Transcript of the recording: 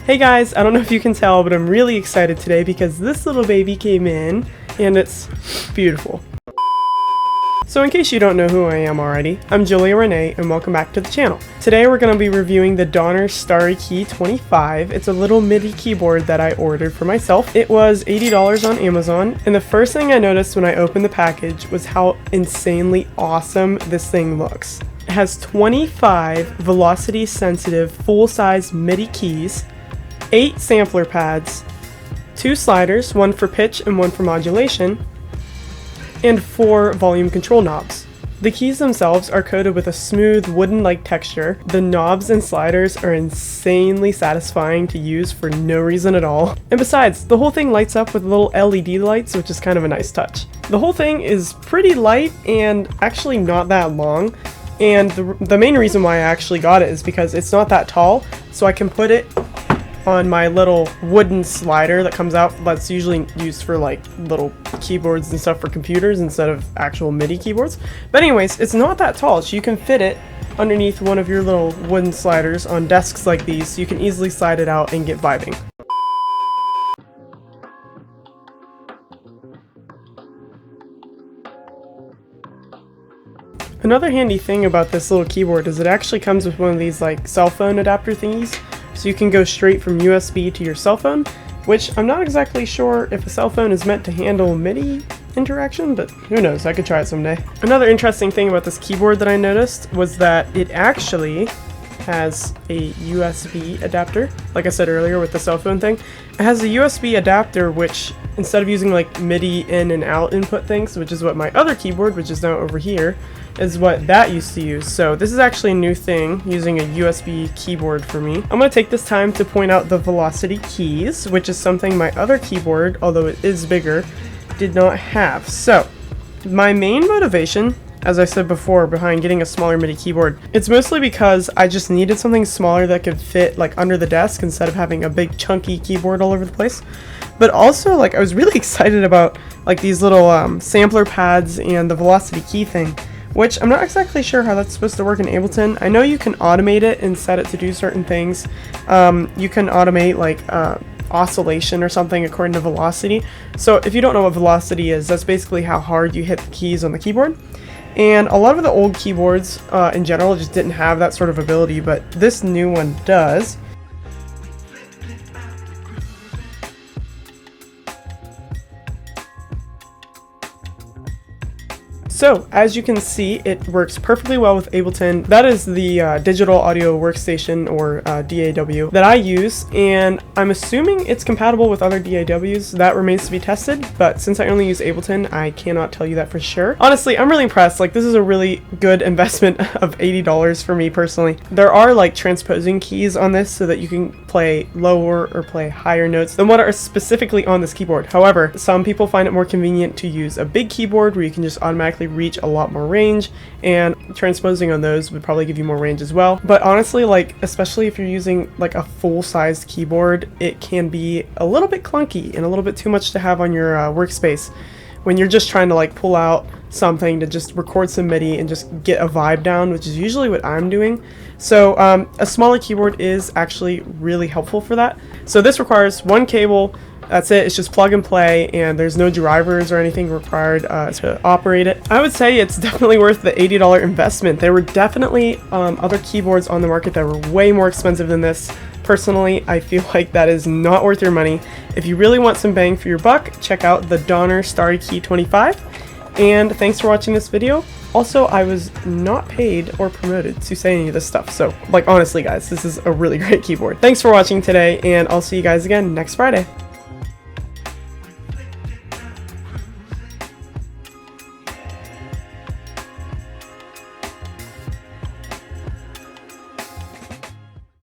Hey guys, I don't know if you can tell, but I'm really excited today because this little baby came in and it's beautiful. So in case you don't know who I am already, I'm Julia Renee and welcome back to the channel. Today we're going to be reviewing the Donner Starrykey 25. It's a little MIDI keyboard that I ordered for myself. It was $80 on Amazon, and the first thing I noticed when I opened the package was how insanely awesome this thing looks. It has 25 velocity sensitive full-size MIDI keys, 8 sampler pads, 2 sliders, one for pitch and one for modulation, and 4 volume control knobs. The keys themselves are coated with a smooth wooden-like texture. The knobs and sliders are insanely satisfying to use for no reason at all. And besides, the whole thing lights up with little LED lights, which is kind of a nice touch. The whole thing is pretty light and actually not that long. And the main reason why I actually got it is because it's not that tall, so I can put it on my little wooden slider that comes out that's usually used for like little keyboards and stuff for computers instead of actual MIDI keyboards. But anyways, it's not that tall, so you can fit it underneath one of your little wooden sliders on desks like these, so you can easily slide it out and get vibing. Another handy thing about this little keyboard is it actually comes with one of these like cell phone adapter thingies. So you can go straight from USB to your cell phone, which I'm not exactly sure if a cell phone is meant to handle MIDI interaction, but who knows, I could try it someday. Another interesting thing about this keyboard that I noticed was that it actually has a USB adapter. Like I said earlier with the cell phone thing, it has a USB adapter which, instead of using like MIDI in and out input things, which is what my other keyboard, which is now over here, is what that used to use. So this is actually a new thing, using a USB keyboard for me. I'm going to take this time to point out the velocity keys, which is something my other keyboard, although it is bigger, did not have. So my main motivation, as I said before, behind getting a smaller MIDI keyboard, it's mostly because I just needed something smaller that could fit like under the desk instead of having a big chunky keyboard all over the place. But also, like, I was really excited about like these little sampler pads and the velocity key thing, which I'm not exactly sure how that's supposed to work in Ableton. I know you can automate it and set it to do certain things. You can automate like oscillation or something according to velocity. So if you don't know what velocity is, that's basically how hard you hit the keys on the keyboard. And a lot of the old keyboards in general just didn't have that sort of ability, but this new one does. So, as you can see, it works perfectly well with Ableton. That is the digital audio workstation, or DAW, that I use, and I'm assuming it's compatible with other DAWs. That remains to be tested, but since I only use Ableton, I cannot tell you that for sure. Honestly, I'm really impressed. Like, this is a really good investment of $80 for me personally. There are like transposing keys on this so that you can play lower or play higher notes than what are specifically on this keyboard. However, some people find it more convenient to use a big keyboard where you can just automatically reach a lot more range, and transposing on those would probably give you more range as well. But honestly, like, especially if you're using like a full-sized keyboard, it can be a little bit clunky and a little bit too much to have on your workspace when you're just trying to like pull out something to just record some MIDI and just get a vibe down, which is usually what I'm doing. So a smaller keyboard is actually really helpful for that. So this requires one cable. That's it. It's just plug and play, and there's no drivers or anything required to operate it. I would say it's definitely worth the $80 investment. There were definitely other keyboards on the market that were way more expensive than this. Personally, I feel like that is not worth your money. If you really want some bang for your buck, check out the Donner Starrykey 25. And thanks for watching this video. Also, I was not paid or promoted to say any of this stuff, so like honestly guys, this is a really great keyboard. Thanks for watching today, and I'll see you guys again next Friday.